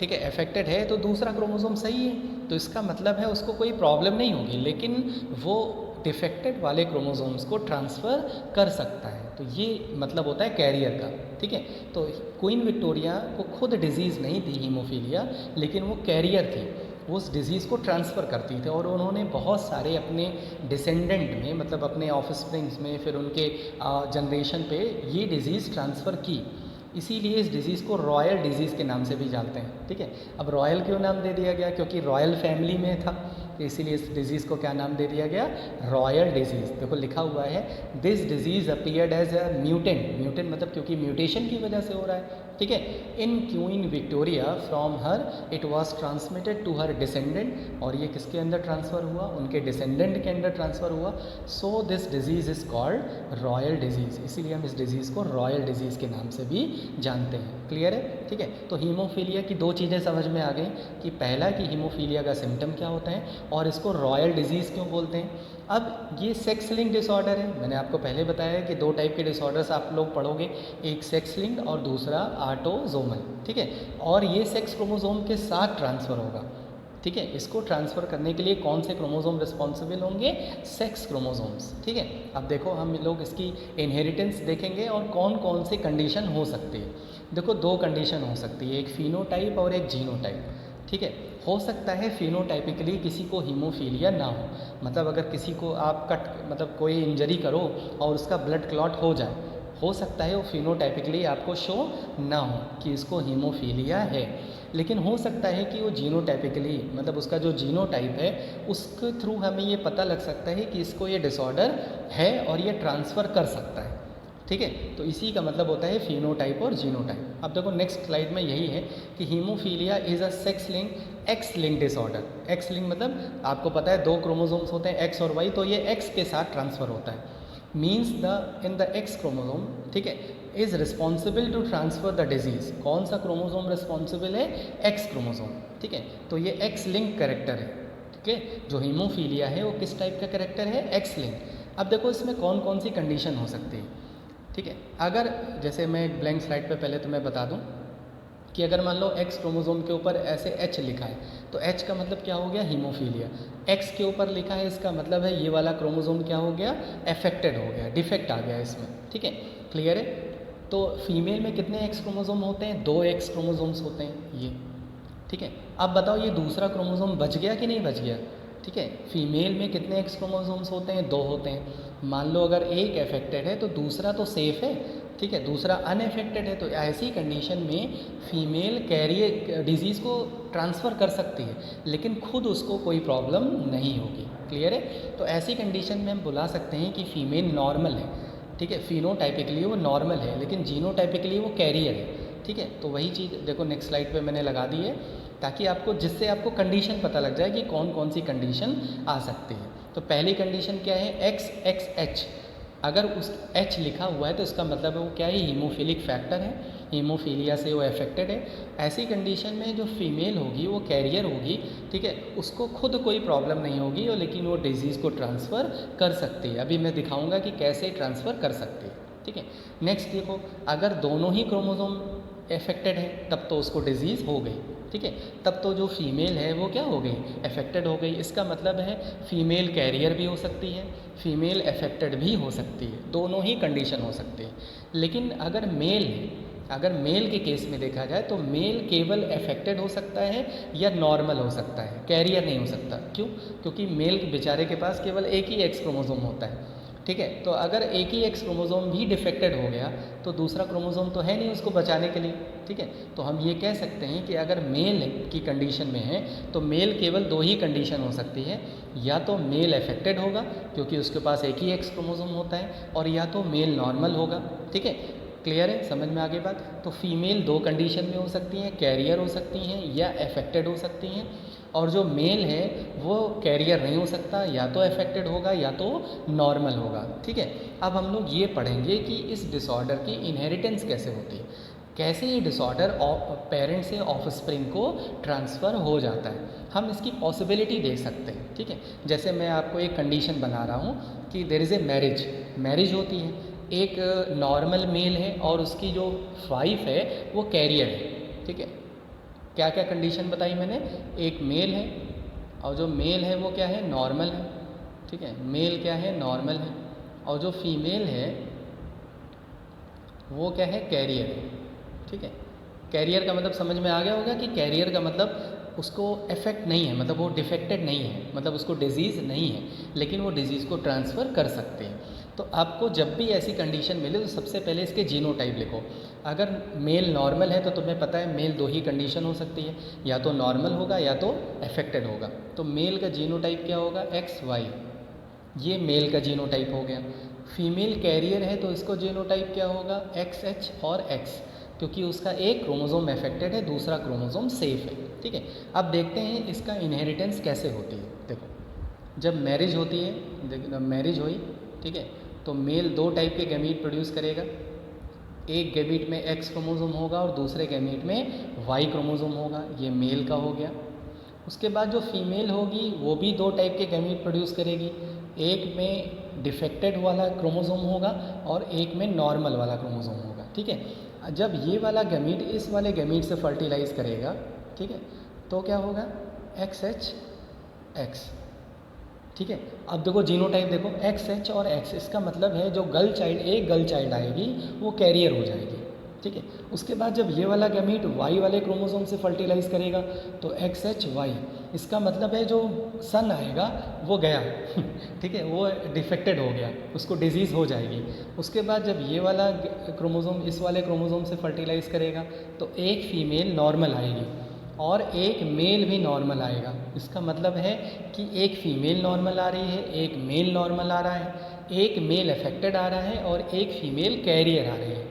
Speaker 1: ठीक है, अफेक्टेड है, तो दूसरा क्रोमोसोम सही है, तो इसका मतलब है उसको कोई प्रॉब्लम नहीं होगी, लेकिन वो डिफेक्टेड वाले क्रोमोसोम्स को ट्रांसफ़र कर सकता है। तो ये मतलब होता है कैरियर का, ठीक है। तो क्वीन विक्टोरिया को खुद डिजीज़ नहीं थी हीमोफीलिया, लेकिन वो कैरियर थी, वो उस डिज़ीज़ को ट्रांसफ़र करती थी, और उन्होंने बहुत सारे अपने डिसेंडेंट में, मतलब अपने ऑफस्प्रिंग्स में, फिर उनके जनरेशन पे ये डिज़ीज़ ट्रांसफ़र की। इसीलिए इस डिज़ीज़ को रॉयल डिज़ीज़ के नाम से भी जानते हैं, ठीक है। अब रॉयल क्यों नाम दे दिया गया, क्योंकि रॉयल फैमिली में था, तो इसीलिए इस डिज़ीज़ को क्या नाम दे दिया गया, रॉयल डिज़ीज़। देखो लिखा हुआ है, this disease appeared as a mutant, mutant मतलब क्योंकि म्यूटेशन की वजह से हो रहा है, ठीक है, in queen Victoria from her it was transmitted to her descendant, और ये किसके अंदर ट्रांसफ़र हुआ, उनके डिसेंडेंट के अंदर ट्रांसफ़र हुआ। So this disease is called royal disease, इसीलिए हम इस डिज़ीज़ को रॉयल डिज़ीज़ के नाम से भी जानते हैं। क्लियर है, ठीक है। तो हीमोफीलिया की 2 चीज़ें समझ में आ गई कि पहला कि हीमोफीलिया का सिम्टम क्या होता है और इसको रॉयल डिज़ीज़ क्यों बोलते हैं। अब ये सेक्स लिंक डिसऑर्डर है, मैंने आपको पहले बताया कि 2 टाइप के डिसऑर्डर्स आप लोग पढ़ोगे, एक सेक्स लिंक्ड और दूसरा ऑटोसोमल, ठीक है। और ये सेक्स क्रोमोसोम के साथ ट्रांसफ़र होगा, ठीक है। इसको ट्रांसफ़र करने के लिए कौन से क्रोमोसोम रिस्पॉन्सिबल होंगे, सेक्स क्रोमोसोम्स, ठीक है। अब देखो हम लोग इसकी इनहेरिटेंस देखेंगे और कौन कौन सी कंडीशन हो सकती है। देखो 2 कंडीशन हो सकती है, एक फिनोटाइप और एक जीनोटाइप, ठीक है। हो सकता है फिनोटाइपिकली किसी को हीमोफीलिया ना हो, मतलब अगर किसी को आप मतलब कोई इंजरी करो और उसका ब्लड क्लॉट हो जाए, हो सकता है वो फिनोटाइपिकली आपको शो ना हो कि इसको हीमोफीलिया है। लेकिन हो सकता है कि वो जीनोटाइपिकली, मतलब उसका जो जीनोटाइप है उसके थ्रू हमें ये पता लग सकता है कि इसको ये डिसऑर्डर है और ये ट्रांसफ़र कर सकता है, ठीक है। तो इसी का मतलब होता है फिनोटाइप और जीनोटाइप। अब देखो नेक्स्ट स्लाइड में यही है कि haemophilia is a sex link x link disorder. X link मतलब आपको पता है 2 क्रोमोसोम्स होते हैं, एक्स और वाई, तो ये एक्स के साथ ट्रांसफ़र होता है। Means in the X chromosome, ठीक है, is responsible to transfer the disease. कौन सा क्रोमोसोम रिस्पॉन्सिबल है, एक्स क्रोमोसोम, ठीक है। तो ये एक्स लिंक करेक्टर है, ठीक है। जो हीमोफीलिया है वो किस टाइप का करेक्टर है, एक्स लिंक। अब देखो इसमें कौन कौन सी कंडीशन हो सकती है, ठीक है। अगर जैसे मैं एक ब्लैंक स्लाइड पे पहले तुम्हें बता दूं कि अगर मान लो एक्स क्रोमोसोम के ऊपर ऐसे एच लिखा है, तो एच का मतलब क्या हो गया, हीमोफीलिया। एक्स के ऊपर लिखा है, इसका मतलब है ये वाला क्रोमोसोम क्या हो गया, अफेक्टेड हो गया, डिफेक्ट आ गया इसमें, ठीक है। क्लियर है। तो फीमेल में कितने एक्स क्रोमोसोम होते हैं, 2 एक्स क्रोमोसोम्स होते हैं ये, ठीक है। अब बताओ ये दूसरा क्रोमोसोम बच गया कि नहीं बच गया, ठीक है। फीमेल में कितने एक्स क्रोमोसोम्स होते हैं, 2 होते हैं। मान लो अगर एक अफेक्टेड है तो दूसरा तो सेफ़ है, ठीक है, दूसरा अनअफेक्टेड है। तो ऐसी कंडीशन में फीमेल कैरियर डिजीज़ को ट्रांसफ़र कर सकती है, लेकिन खुद उसको कोई प्रॉब्लम नहीं होगी। क्लियर है। तो ऐसी कंडीशन में हम बुला सकते हैं कि फ़ीमेल नॉर्मल है, ठीक है, फिनोटाइपिकली वो नॉर्मल है, लेकिन जीनोटाइपिकली वो कैरियर है, ठीक है। तो वही चीज़ देखो नेक्स्ट स्लाइड पे मैंने लगा दी है, ताकि आपको, जिससे आपको कंडीशन पता लग जाए कि कौन कौन सी कंडीशन आ सकती है। तो पहली कंडीशन क्या है, एक्स एक्स एच। अगर उस एच लिखा हुआ है तो इसका मतलब है वो क्या है, हीमोफिलिक फैक्टर है, हीमोफीलिया से वो अफेक्टेड है। ऐसी कंडीशन में जो फीमेल होगी वो कैरियर होगी, ठीक है, उसको खुद कोई प्रॉब्लम नहीं होगी, और लेकिन वो डिजीज़ को ट्रांसफ़र कर सकती है। अभी मैं दिखाऊंगा कि कैसे ट्रांसफ़र कर सकती है, ठीक है। नेक्स्ट देखो, अगर दोनों ही क्रोमोसोम अफेक्टेड है तब तो उसको डिजीज़ हो गई, ठीक है। तब तो जो फीमेल है वो क्या हो गई, अफेक्टेड हो गई। इसका मतलब है फीमेल कैरियर भी हो सकती है, फीमेल अफेक्टेड भी हो सकती है, दोनों ही कंडीशन हो सकती है। लेकिन अगर मेल है, अगर मेल के केस में देखा जाए तो मेल केवल अफेक्टेड हो सकता है या नॉर्मल हो सकता है, कैरियर नहीं हो सकता। क्यों, क्योंकि मेल बेचारे के पास केवल एक ही एक्स क्रोमोसोम होता है, ठीक है। तो अगर एक ही एक्स क्रोमोसोम भी डिफेक्टेड हो गया तो दूसरा क्रोमोसोम तो है नहीं उसको बचाने के लिए, ठीक है। तो हम ये कह सकते हैं कि अगर मेल की कंडीशन में है तो मेल केवल 2 ही कंडीशन हो सकती है, या तो मेल अफेक्टेड होगा क्योंकि उसके पास एक ही एक्स क्रोमोसोम होता है, और या तो मेल नॉर्मल होगा, ठीक है। क्लियर है, समझ में आ गई बात। तो फीमेल दो कंडीशन में हो सकती हैं, कैरियर हो सकती हैं या अफेक्टेड हो सकती हैं, और जो मेल है वो कैरियर नहीं हो सकता, या तो अफेक्टेड होगा या तो नॉर्मल होगा। ठीक है, अब हम लोग ये पढ़ेंगे कि इस डिसऑर्डर की इनहेरिटेंस कैसे होती है, कैसे ये डिसऑर्डर पेरेंट से ऑफस्प्रिंग को ट्रांसफ़र हो जाता है, हम इसकी पॉसिबिलिटी देख सकते हैं। ठीक है, जैसे मैं आपको एक कंडीशन बना रहा हूँ कि देयर इज़ ए मैरिज होती है, एक नॉर्मल मेल है और उसकी जो वाइफ है वो कैरियर है। ठीक है, क्या क्या कंडीशन बताई मैंने, एक मेल है और जो मेल है वो क्या है, नॉर्मल है। ठीक है, मेल क्या है, नॉर्मल है, और जो फीमेल है वो क्या है, कैरियर है। ठीक है, कैरियर का मतलब समझ में आ गया होगा कि कैरियर का मतलब उसको इफेक्ट नहीं है, मतलब वो डिफेक्टेड नहीं है, मतलब उसको डिजीज़ नहीं है, लेकिन वो डिजीज़ को ट्रांसफ़र कर सकते हैं। तो आपको जब भी ऐसी कंडीशन मिले तो सबसे पहले इसके जीनोटाइप लिखो। अगर मेल नॉर्मल है तो तुम्हें पता है मेल दो ही कंडीशन हो सकती है, या तो नॉर्मल होगा या तो अफेक्टेड होगा। तो मेल का जीनोटाइप क्या होगा, XY, ये मेल का जीनोटाइप हो गया। फीमेल कैरियर है तो इसको जीनोटाइप क्या होगा, XX और X, क्योंकि उसका एक क्रोमोसोम अफेक्टेड है, दूसरा क्रोमोसोम सेफ है। ठीक है, अब देखते हैं इसका इनहेरिटेंस कैसे होती है। देखो, जब मैरिज होती है, मैरिज हुई, ठीक है, तो मेल दो टाइप के गैमीट प्रोड्यूस करेगा, एक गैमीट में X क्रोमोसोम होगा और दूसरे गैमीट में Y क्रोमोसोम होगा, ये मेल का हो गया। उसके बाद जो फीमेल होगी वो भी दो टाइप के गैमीट प्रोड्यूस करेगी, एक में डिफेक्टेड वाला क्रोमोसोम होगा और एक में नॉर्मल वाला क्रोमोसोम होगा। ठीक है, जब ये वाला गैमीट इस वाले गैमीट से फर्टिलाइज करेगा, ठीक है, तो क्या होगा, XH ठीक है, अब देखो जीनोटाइप देखो, XH और X, इसका मतलब है जो एक गर्ल चाइल्ड आएगी वो कैरियर हो जाएगी। ठीक है, उसके बाद जब ये वाला गैमीट Y वाले क्रोमोसोम से फर्टिलाइज करेगा तो XHY, इसका मतलब है जो सन आएगा वो गया ठीक है, वो डिफेक्टेड हो गया, उसको डिजीज़ हो जाएगी। उसके बाद जब ये वाला क्रोमोसोम इस वाले क्रोमोसोम से फर्टिलाइज करेगा तो एक फीमेल नॉर्मल आएगी और एक मेल भी नॉर्मल आएगा। इसका मतलब है कि एक फीमेल नॉर्मल आ रही है, एक मेल नॉर्मल आ रहा है, एक मेल अफेक्टेड आ रहा है और एक फीमेल कैरियर आ रही है।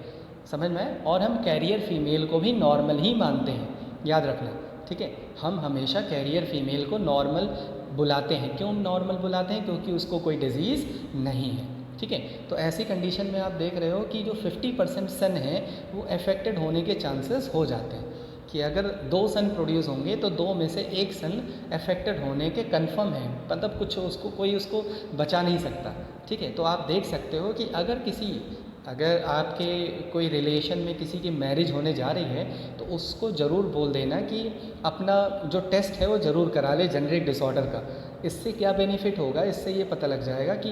Speaker 1: समझ में आया? और हम कैरियर फीमेल को भी नॉर्मल ही मानते हैं, याद रखना। ठीक है, हम हमेशा कैरियर फीमेल को नॉर्मल बुलाते हैं। क्यों नॉर्मल बुलाते हैं? क्योंकि उसको कोई डिजीज़ नहीं है। ठीक है, तो ऐसी कंडीशन में आप देख रहे हो कि जो 50% सन है वो अफेक्टेड होने के चांसेस हो जाते हैं, कि अगर दो सन प्रोड्यूस होंगे तो दो में से एक सन अफेक्टेड होने के कंफर्म है, मतलब कुछ उसको कोई उसको बचा नहीं सकता। ठीक है, तो आप देख सकते हो कि अगर आपके कोई रिलेशन में किसी की मैरिज होने जा रही है तो उसको ज़रूर बोल देना कि अपना जो टेस्ट है वो ज़रूर करा ले जेनेटिक डिसऑर्डर का। इससे क्या बेनिफिट होगा, इससे ये पता लग जाएगा कि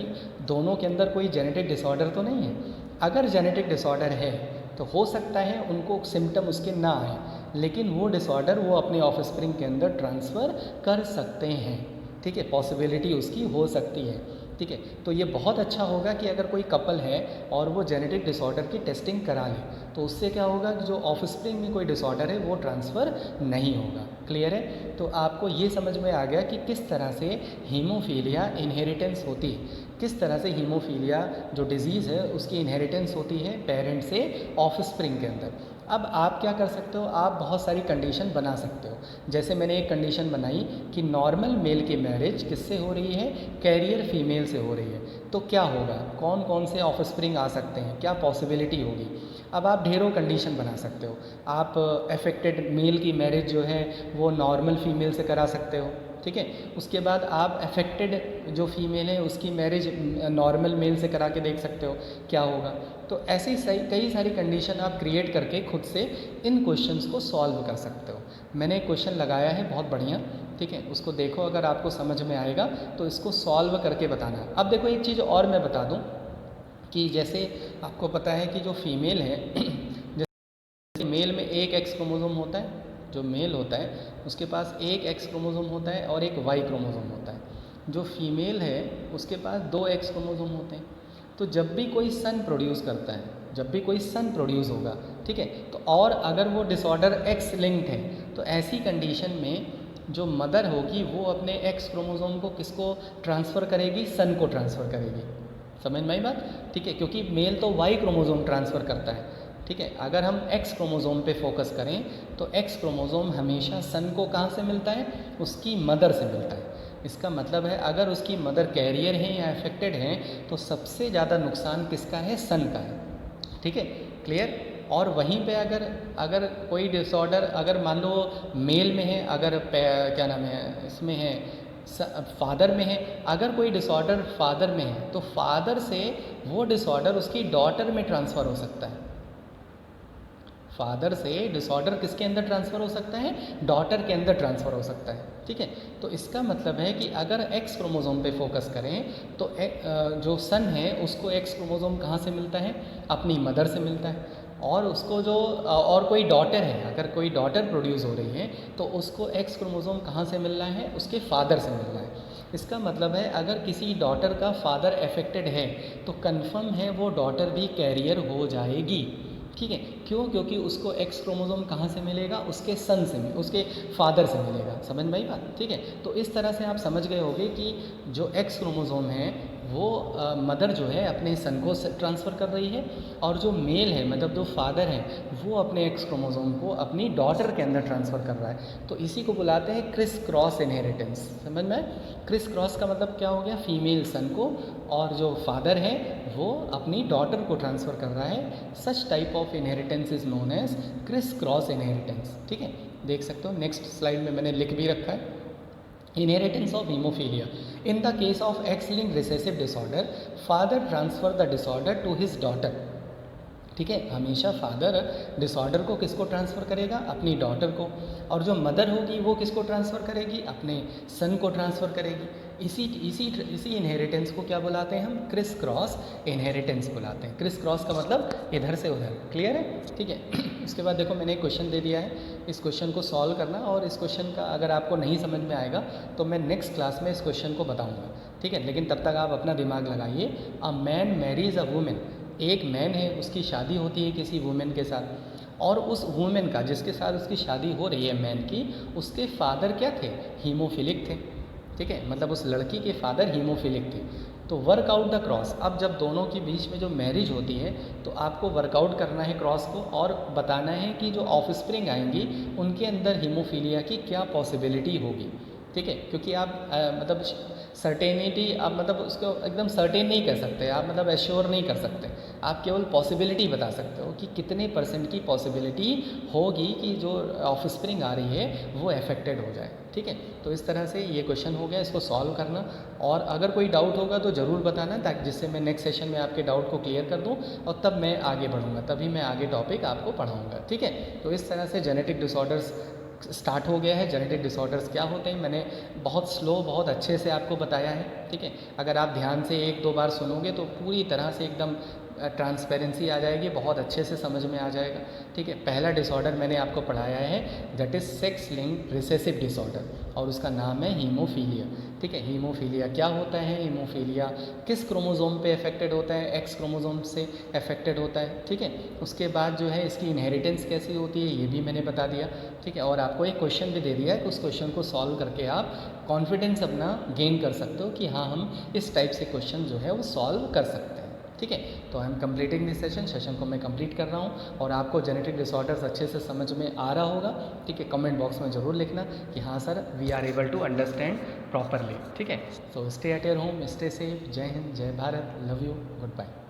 Speaker 1: दोनों के अंदर कोई जेनेटिक डिसऑर्डर तो नहीं है। अगर जेनेटिक डिसऑर्डर है तो हो सकता है उनको सिम्टम उसके ना आए, लेकिन वो डिसऑर्डर वो अपने ऑफस्प्रिंग के अंदर ट्रांसफ़र कर सकते हैं। ठीक है, पॉसिबिलिटी उसकी हो सकती है। ठीक है, तो ये बहुत अच्छा होगा कि अगर कोई कपल है और वो जेनेटिक डिसऑर्डर की टेस्टिंग करा ले, तो उससे क्या होगा कि जो ऑफस्प्रिंग में कोई डिसऑर्डर है वो ट्रांसफ़र नहीं होगा। क्लियर है? तो आपको ये समझ में आ गया कि किस तरह से हीमोफीलिया इनहेरिटेंस होती है, किस तरह से हीमोफीलिया जो डिज़ीज़ है उसकी इनहेरिटेंस होती है पेरेंट से ऑफस्प्रिंग के अंदर। अब आप क्या कर सकते हो, आप बहुत सारी कंडीशन बना सकते हो। जैसे मैंने एक कंडीशन बनाई कि नॉर्मल मेल की मैरिज किससे हो रही है, कैरियर फीमेल से हो रही है, तो क्या होगा, कौन कौन से ऑफस्प्रिंग आ सकते हैं, क्या पॉसिबिलिटी होगी। अब आप ढेरों कंडीशन बना सकते हो। आप अफेक्टेड मेल की मैरिज जो है वो नॉर्मल फीमेल से करा सकते हो। ठीक है, उसके बाद आप अफेक्टेड जो फीमेल है उसकी मैरिज नॉर्मल मेल से करा के देख सकते हो क्या होगा। तो ऐसी कई सारी कंडीशन आप क्रिएट करके खुद से इन क्वेश्चंस को सॉल्व कर सकते हो। मैंने एक क्वेश्चन लगाया है बहुत बढ़िया, ठीक है, उसको देखो, अगर आपको समझ में आएगा तो इसको सॉल्व करके बताना। अब देखो एक चीज़ और मैं बता दूँ कि जैसे आपको पता है कि जो फीमेल है जैसे मेल में एक एक्स क्रोमोसोम होता है, जो मेल होता है उसके पास एक एक्स क्रोमोसोम होता है और एक वाई क्रोमोसोम होता है। जो फीमेल है उसके पास दो एक्स क्रोमोसोम होते हैं। तो जब भी कोई सन प्रोड्यूस करता है, जब भी कोई सन प्रोड्यूस होगा, ठीक है, तो और अगर वो डिसऑर्डर एक्स लिंक्ड है तो ऐसी कंडीशन में जो मदर होगी वो अपने एक्स क्रोमोसोम को किसको ट्रांसफ़र करेगी, सन को ट्रांसफ़र करेगी। समझ में आई बात? ठीक है, क्योंकि मेल तो वाई क्रोमोसोम ट्रांसफ़र करता है, ठीक है। अगर हम एक्स क्रोमोज़ोम पे फोकस करें तो एक्स क्रोमोज़ोम हमेशा सन को कहाँ से मिलता है, उसकी मदर से मिलता है। इसका मतलब है अगर उसकी मदर कैरियर है या अफेक्टेड हैं तो सबसे ज़्यादा नुकसान किसका है, सन का है। ठीक है, क्लियर। और वहीं पे अगर अगर कोई डिसऑर्डर अगर मान लो मेल में है, अगर क्या नाम है इसमें है फादर में है, अगर कोई डिसऑर्डर फादर में है तो फादर से वो डिसऑर्डर उसकी डॉटर में ट्रांसफ़र हो सकता है। फादर से डिसऑर्डर किसके अंदर ट्रांसफ़र हो सकता है, डॉटर के अंदर ट्रांसफ़र हो सकता है। ठीक है, तो इसका मतलब है कि अगर एक्स क्रोमोज़ोम पे फोकस करें तो जो सन है उसको एक्स क्रोमोज़ोम कहाँ से मिलता है, अपनी मदर से मिलता है। और उसको जो और कोई डॉटर है, अगर कोई डॉटर प्रोड्यूस हो रही है तो उसको एक्स क्रोमोज़ोम कहाँ से मिल रहा है, उसके फादर से मिल रहा है। इसका मतलब है अगर किसी डॉटर का फादर अफेक्टेड है तो कंफर्म है वो डॉटर भी कैरियर हो जाएगी। ठीक है, क्यों, क्योंकि उसको एक्स क्रोमोज़ोम कहाँ से मिलेगा, उसके सन से, उसके फादर से मिलेगा। समझ में आई बात। ठीक है, तो इस तरह से आप समझ गए होंगे कि जो एक्स क्रोमोज़ोम है वो मदर जो है अपने सन को ट्रांसफ़र कर रही है, और जो मेल है मतलब जो फादर है वो अपने एक्स क्रोमोज़ोम को अपनी डॉटर के अंदर ट्रांसफ़र कर रहा है। तो इसी को बुलाते हैं क्रिस क्रॉस इनहेरिटेंस। समझ में। क्रिस क्रॉस का मतलब क्या हो गया, फीमेल सन को और जो फादर है वो अपनी डॉटर को ट्रांसफ़र कर रहा है। Such type of inheritance is known as criss cross inheritance. ठीक है, देख सकते हो नेक्स्ट स्लाइड में मैंने लिख भी रखा है। Inheritance of hemophilia. In the case of X-linked recessive disorder, father transfer the disorder to his daughter. ठीक है, हमेशा फादर डिसऑर्डर को किसको ट्रांसफ़र करेगा, अपनी डॉटर को, और जो मदर होगी वो किसको ट्रांसफ़र करेगी, अपने सन को ट्रांसफ़र करेगी। इसी इनहेरिटेंस को क्या बुलाते हैं हम, क्रिस क्रॉस इनहेरिटेंस बुलाते हैं। क्रिस क्रॉस का मतलब इधर से उधर। क्लियर है। ठीक है, उसके बाद देखो मैंने एक क्वेश्चन दे दिया है, इस क्वेश्चन को सॉल्व करना, और इस क्वेश्चन का अगर आपको नहीं समझ में आएगा तो मैं नेक्स्ट क्लास में इस क्वेश्चन को बताऊँगा। ठीक है, लेकिन तब तक आप अपना दिमाग लगाइए। A man Mary's a women, एक मैन है उसकी शादी होती है किसी वुमेन के साथ, और उस वुमेन का जिसके साथ उसकी शादी हो रही है मैन की, उसके फादर क्या थे, हीमोफिलिक थे। ठीक है, मतलब उस लड़की के फादर हीमोफिलिक थे। तो वर्कआउट द क्रॉस, अब जब दोनों के बीच में जो मैरिज होती है तो आपको वर्कआउट करना है क्रॉस को, और बताना है कि जो ऑफस्प्रिंग आएंगी उनके अंदर हीमोफीलिया की क्या पॉसिबिलिटी होगी। ठीक है, क्योंकि आप मतलब सर्टेनिटी आप मतलब उसको एकदम सर्टेन नहीं कर सकते, आप मतलब एश्योर नहीं कर सकते, आप केवल पॉसिबिलिटी बता सकते हो कि कितने % की पॉसिबिलिटी होगी कि जो ऑफस्प्रिंग आ रही है वो अफेक्टेड हो जाए। ठीक है, तो इस तरह से ये क्वेश्चन हो गया, इसको सॉल्व करना, और अगर कोई डाउट होगा तो ज़रूर बताना, ताकि जिससे मैं नेक्स्ट सेशन में आपके डाउट को क्लियर कर दूँ, और तब मैं आगे बढ़ूँगा, तभी मैं आगे टॉपिक आपको पढ़ाऊँगा। ठीक है, तो इस तरह से जेनेटिक डिसऑर्डर्स स्टार्ट हो गया है। जेनेटिक डिसऑर्डर्स क्या होते हैं मैंने बहुत स्लो बहुत अच्छे से आपको बताया है। ठीक है, अगर आप ध्यान से 1-2 बार सुनोगे तो पूरी तरह से एकदम ट्रांसपेरेंसी आ जाएगी, बहुत अच्छे से समझ में आ जाएगा। ठीक है, पहला डिसऑर्डर मैंने आपको पढ़ाया है, that is sex linked recessive disorder, और उसका नाम है हीमोफीलिया। ठीक है, हीमोफीलिया क्या होता है, हीमोफीलिया किस क्रोमोज़ोम पे अफेक्टेड होता है, एक्स क्रोमोज़ोम से अफेक्टेड होता है। ठीक है, उसके बाद जो है इसकी इनहेरिटेंस कैसी होती है ये भी मैंने बता दिया। ठीक है, और आपको एक क्वेश्चन भी दे दिया है, उस क्वेश्चन को सॉल्व करके आप कॉन्फिडेंस अपना गेन कर सकते हो कि हाँ हम इस टाइप से क्वेश्चन जो है वो सॉल्व कर सकते हैं। ठीक है, तो I am completing this session को मैं कंप्लीट कर रहा हूँ, और आपको जेनेटिक डिसऑर्डर्स अच्छे से समझ में आ रहा होगा। ठीक है, कमेंट बॉक्स में ज़रूर लिखना कि हाँ sir we are able to understand properly. ठीक है, so stay at your home, stay safe. जय हिंद, जय Bharat, love you, good bye.